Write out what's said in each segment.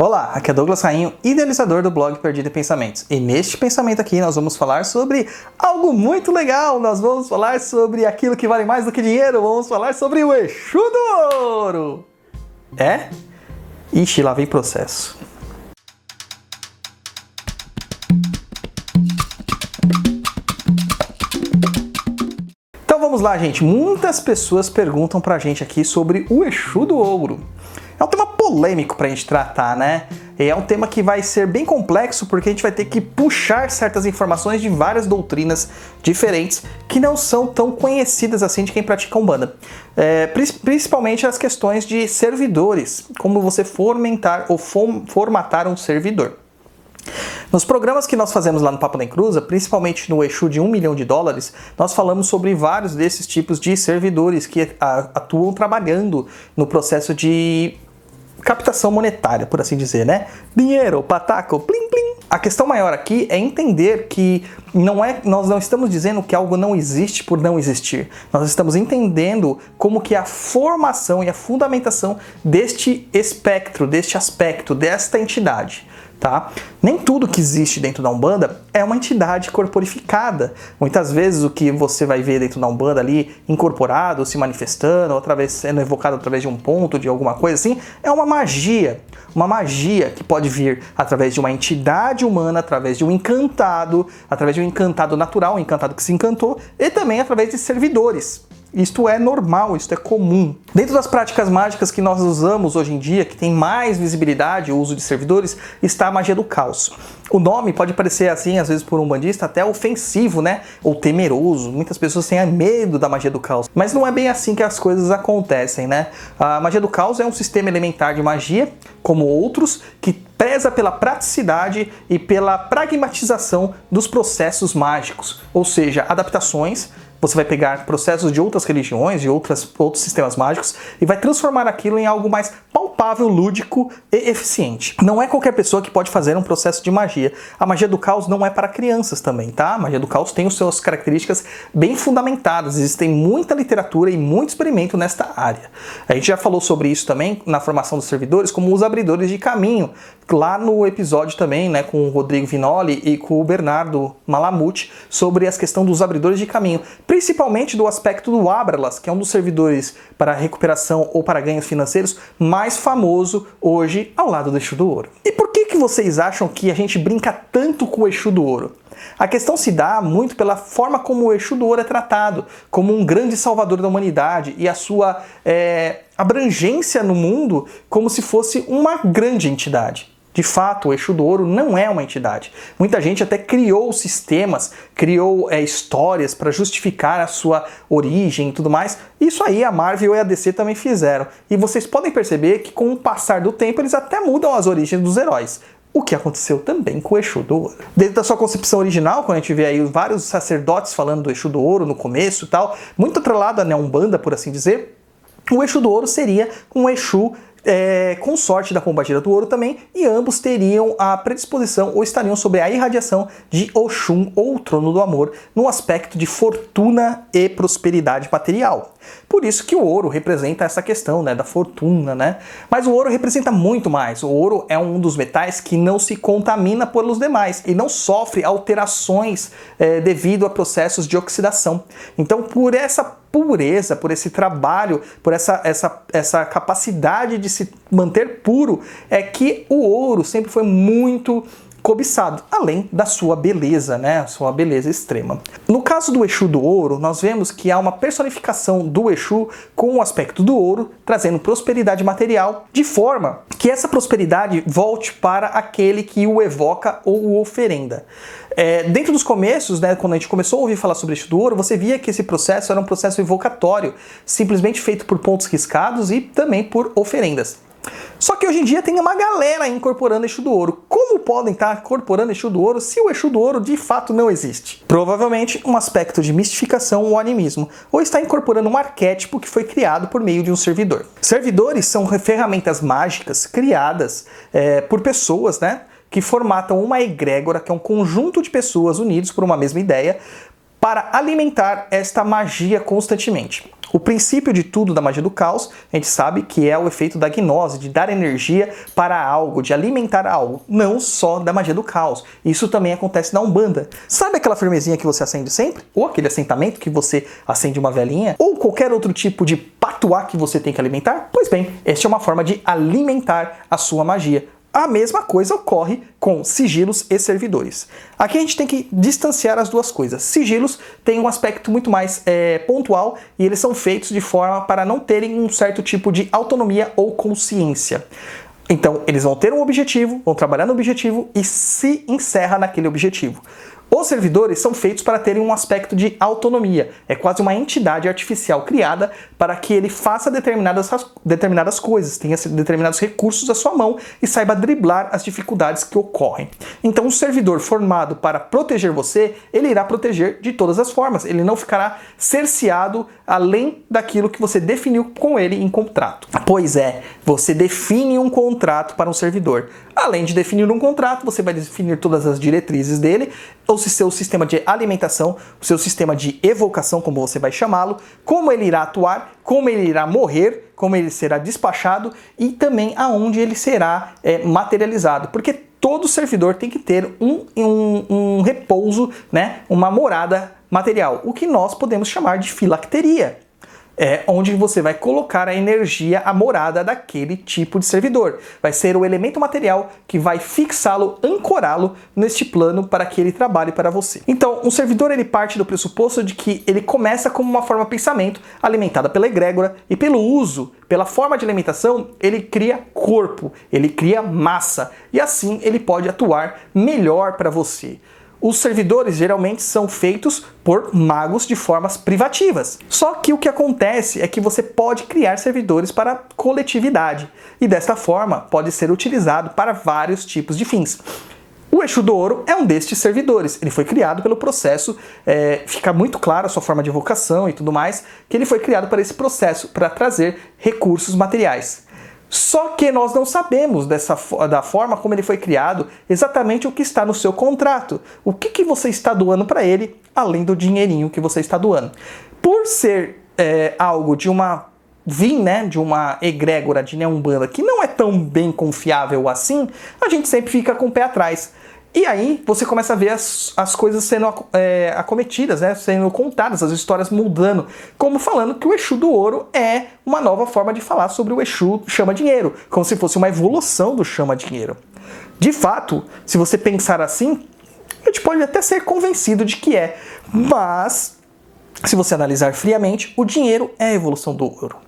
Olá, aqui é Douglas Rainho, idealizador do blog Perdido em Pensamentos. E neste pensamento aqui nós vamos falar sobre algo muito legal. Nós vamos falar sobre aquilo que vale mais do que dinheiro. Vamos falar sobre o Exu do Ouro. É? Ixi, lá vem processo. Então vamos lá, gente. Muitas pessoas perguntam pra gente aqui sobre o Exu do Ouro. É um tema polêmico pra gente tratar, né? É um tema que vai ser bem complexo porque a gente vai ter que puxar certas informações de várias doutrinas diferentes que não são tão conhecidas assim de quem pratica Umbanda. Principalmente as questões de servidores, como você formatar um servidor. Nos programas que nós fazemos lá no Papo da Encruza, principalmente no Exu de $1 milhão, nós falamos sobre vários desses tipos de servidores que atuam trabalhando no processo de captação monetária, por assim dizer, né? Dinheiro, pataco, plim plim. A questão maior aqui é entender que nós não estamos dizendo que algo não existe por não existir. Nós estamos entendendo como que a formação e a fundamentação deste espectro, deste aspecto, desta entidade. Tá? Nem tudo que existe dentro da Umbanda é uma entidade corporificada. Muitas vezes o que você vai ver dentro da Umbanda ali incorporado, se manifestando, outra vez sendo evocado através de um ponto, de alguma coisa assim, é uma magia. Uma magia que pode vir através de uma entidade humana, através de um encantado natural, um encantado que se encantou, e também através de servidores. Isto é normal, isto é comum. Dentro das práticas mágicas que nós usamos hoje em dia, que tem mais visibilidade, o uso de servidores, está a magia do caos. O nome pode parecer assim, às vezes por um umbandista, até ofensivo, né? Ou temeroso. Muitas pessoas têm medo da magia do caos. Mas não é bem assim que as coisas acontecem, né? A magia do caos é um sistema elementar de magia, como outros, que preza pela praticidade e pela pragmatização dos processos mágicos. Ou seja, adaptações. Você vai pegar processos de outras religiões, de outros sistemas mágicos e vai transformar aquilo em algo mais palpável, lúdico e eficiente. Não é qualquer pessoa que pode fazer um processo de magia. A magia do caos não é para crianças também, tá? A magia do caos tem as suas características bem fundamentadas. Existem muita literatura e muito experimento nesta área. A gente já falou sobre isso também na formação dos servidores, como os abridores de caminho. Lá no episódio também, né, com o Rodrigo Vinoli e com o Bernardo Malamute, sobre as questões dos abridores de caminho. Principalmente do aspecto do Abralas, que é um dos servidores para recuperação ou para ganhos financeiros mais famoso hoje ao lado do Exu do Ouro. E por que vocês acham que a gente brinca tanto com o Exu do Ouro? A questão se dá muito pela forma como o Exu do Ouro é tratado, como um grande salvador da humanidade e a sua abrangência no mundo como se fosse uma grande entidade. De fato, o Exu do Ouro não é uma entidade. Muita gente até criou sistemas, criou histórias para justificar a sua origem e tudo mais. Isso aí a Marvel e a DC também fizeram. E vocês podem perceber que com o passar do tempo eles até mudam as origens dos heróis. O que aconteceu também com o Exu do Ouro. Dentro da sua concepção original, quando a gente vê aí vários sacerdotes falando do Exu do Ouro no começo e tal, muito atrelado à Umbanda, por assim dizer, o Exu do Ouro seria um Exu consorte da Pombagira do Ouro também, e ambos teriam a predisposição ou estariam sob a irradiação de Oxum ou Trono do Amor, no aspecto de fortuna e prosperidade material. Por isso que o ouro representa essa questão, né, da fortuna, né? Mas o ouro representa muito mais. O ouro é um dos metais que não se contamina pelos demais e não sofre alterações devido a processos de oxidação. Então, por essa pureza, por esse trabalho, por essa capacidade de se manter puro, é que o ouro sempre foi muito cobiçado, além da sua beleza, né? A sua beleza extrema. No caso do Exu do Ouro, nós vemos que há uma personificação do Exu com o aspecto do ouro, trazendo prosperidade material, de forma que essa prosperidade volte para aquele que o evoca ou o oferenda. Dentro dos começos, né, quando a gente começou a ouvir falar sobre Exu do Ouro, você via que esse processo era um processo evocatório, simplesmente feito por pontos riscados e também por oferendas. Só que hoje em dia tem uma galera incorporando Exu do Ouro. Como podem estar incorporando Exu do Ouro se o Exu do Ouro de fato não existe? Provavelmente um aspecto de mistificação ou animismo, ou está incorporando um arquétipo que foi criado por meio de um servidor. Servidores são ferramentas mágicas criadas por pessoas, né, que formatam uma egrégora, que é um conjunto de pessoas unidos por uma mesma ideia, para alimentar esta magia constantemente. O princípio de tudo da magia do caos, a gente sabe que é o efeito da gnose, de dar energia para algo, de alimentar algo, não só da magia do caos. Isso também acontece na Umbanda. Sabe aquela firmezinha que você acende sempre? Ou aquele assentamento que você acende uma velinha? Ou qualquer outro tipo de patuá que você tem que alimentar? Pois bem, esta é uma forma de alimentar a sua magia. A mesma coisa ocorre com sigilos e servidores. Aqui a gente tem que distanciar as duas coisas. Sigilos têm um aspecto muito mais pontual e eles são feitos de forma para não terem um certo tipo de autonomia ou consciência. Então, eles vão ter um objetivo, vão trabalhar no objetivo e se encerra naquele objetivo. Os servidores são feitos para terem um aspecto de autonomia. É quase uma entidade artificial criada para que ele faça determinadas coisas, tenha determinados recursos à sua mão e saiba driblar as dificuldades que ocorrem. Então, um servidor formado para proteger você, ele irá proteger de todas as formas. Ele não ficará cerceado além daquilo que você definiu com ele em contrato. Pois é, você define um contrato para um servidor. Além de definir um contrato, você vai definir todas as diretrizes dele, ou se seu sistema de alimentação, o seu sistema de evocação, como você vai chamá-lo, como ele irá atuar, como ele irá morrer, como ele será despachado e também aonde ele será materializado. Porque todo servidor tem que ter um repouso, né? Uma morada material, o que nós podemos chamar de filacteria. É onde você vai colocar a energia, a morada daquele tipo de servidor. Vai ser o elemento material que vai fixá-lo, ancorá-lo neste plano para que ele trabalhe para você. Então, um servidor ele parte do pressuposto de que ele começa como uma forma de pensamento alimentada pela egrégora e pelo uso, pela forma de alimentação, ele cria corpo, ele cria massa e assim ele pode atuar melhor para você. Os servidores geralmente são feitos por magos de formas privativas. Só que o que acontece é que você pode criar servidores para coletividade e desta forma pode ser utilizado para vários tipos de fins. O Exu do Ouro é um destes servidores. Ele foi criado pelo processo, fica muito claro a sua forma de evocação e tudo mais, que ele foi criado para esse processo, para trazer recursos materiais. Só que nós não sabemos da forma como ele foi criado, exatamente o que está no seu contrato. O que você está doando para ele, além do dinheirinho que você está doando. Por ser algo de uma de uma egrégora de Umbanda que não é tão bem confiável assim, a gente sempre fica com o pé atrás. E aí você começa a ver as coisas sendo acometidas, né? Sendo contadas, as histórias mudando, como falando que o Exu do Ouro é uma nova forma de falar sobre o Exu chama-dinheiro, como se fosse uma evolução do chama-dinheiro. De fato, se você pensar assim, a gente pode até ser convencido de que é, mas se você analisar friamente, o dinheiro é a evolução do ouro.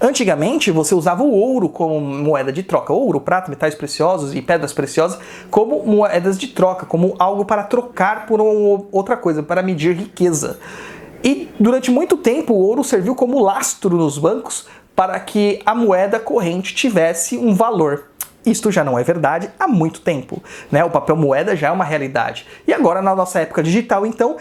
Antigamente, você usava o ouro como moeda de troca. Ouro, prata, metais preciosos e pedras preciosas como moedas de troca, como algo para trocar por outra coisa, para medir riqueza. E durante muito tempo, o ouro serviu como lastro nos bancos para que a moeda corrente tivesse um valor. Isto já não é verdade há muito tempo, né? O papel moeda já é uma realidade. E agora, na nossa época digital, então,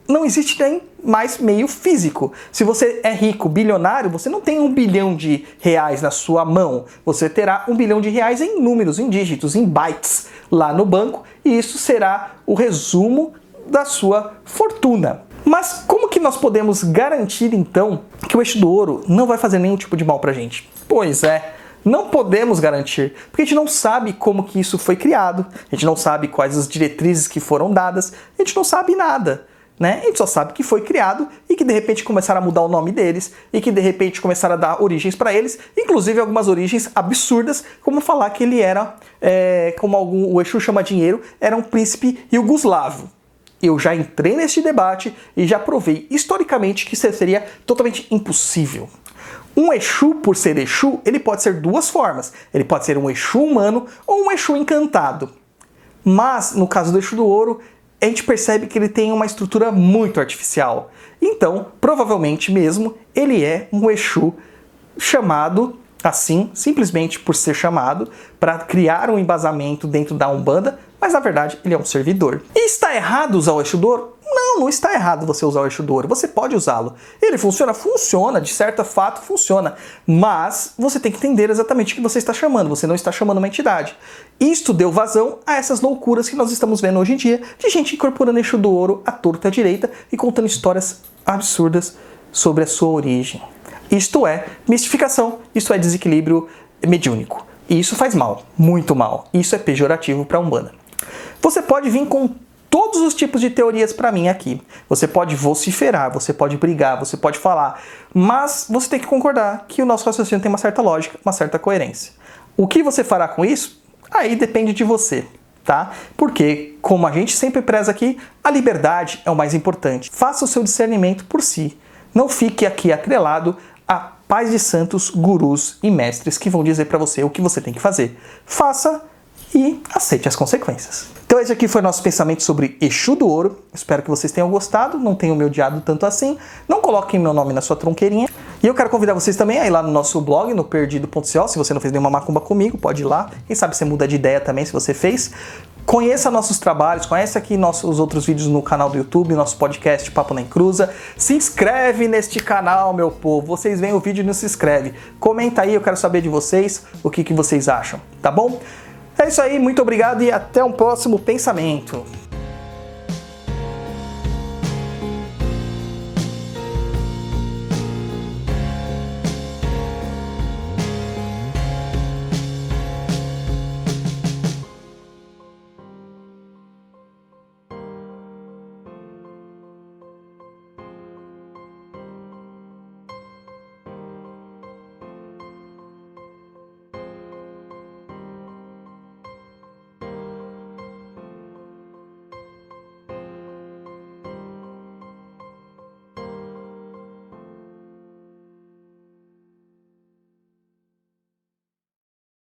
não existe nem mais meio físico. Se você é rico, bilionário, você não tem 1 bilhão de reais na sua mão. Você terá 1 bilhão de reais em números, em dígitos, em bytes lá no banco, e isso será o resumo da sua fortuna. Mas como que nós podemos garantir, então, que o Exu do Ouro não vai fazer nenhum tipo de mal pra gente? Pois é, não podemos garantir, porque a gente não sabe como que isso foi criado, a gente não sabe quais as diretrizes que foram dadas, a gente não sabe nada. Né? A gente só sabe que foi criado e que de repente começaram a mudar o nome deles e que de repente começaram a dar origens para eles, inclusive algumas origens absurdas, como falar que ele era, o Exu chama-dinheiro, era um príncipe iugoslavo. Eu já entrei neste debate e já provei historicamente que isso seria totalmente impossível. Um Exu, por ser Exu, ele pode ser duas formas. Ele pode ser um Exu humano ou um Exu encantado. Mas, no caso do Exu do Ouro, a gente percebe que ele tem uma estrutura muito artificial. Então, provavelmente mesmo, ele é um Exu chamado assim, simplesmente por ser chamado, para criar um embasamento dentro da Umbanda, mas na verdade ele é um servidor. E está errado usar o Exu do Ouro? Não, Então não está errado você usar o eixo do ouro, você pode usá-lo. Ele funciona? Funciona, de certo fato funciona, mas você tem que entender exatamente o que você está chamando, você não está chamando uma entidade. Isto deu vazão a essas loucuras que nós estamos vendo hoje em dia, de gente incorporando eixo do ouro à torta à direita e contando histórias absurdas sobre a sua origem. Isto é mistificação, isso é desequilíbrio mediúnico. E isso faz mal, muito mal. Isso é pejorativo para a Umbanda. Você pode vir com todos os tipos de teorias para mim aqui. Você pode vociferar, você pode brigar, você pode falar, mas você tem que concordar que o nosso raciocínio tem uma certa lógica, uma certa coerência. O que você fará com isso? Aí depende de você, tá? Porque, como a gente sempre preza aqui, a liberdade é o mais importante. Faça o seu discernimento por si. Não fique aqui atrelado a pais de santos, gurus e mestres que vão dizer para você o que você tem que fazer. Faça e aceite as consequências. Então esse aqui foi nosso pensamento sobre Exu do Ouro. Espero que vocês tenham gostado, não tenham me odiado tanto assim. Não coloquem meu nome na sua tronqueirinha. E eu quero convidar vocês também a ir lá no nosso blog, no perdido.co. Se você não fez nenhuma macumba comigo, pode ir lá. Quem sabe você muda de ideia também se você fez. Conheça nossos trabalhos, conheça aqui os outros vídeos no canal do YouTube, nosso podcast Papo na Encruza. Se inscreve neste canal, meu povo. Vocês veem o vídeo e não se inscreve. Comenta aí, eu quero saber de vocês o que vocês acham, tá bom? É isso aí, muito obrigado e até um próximo pensamento.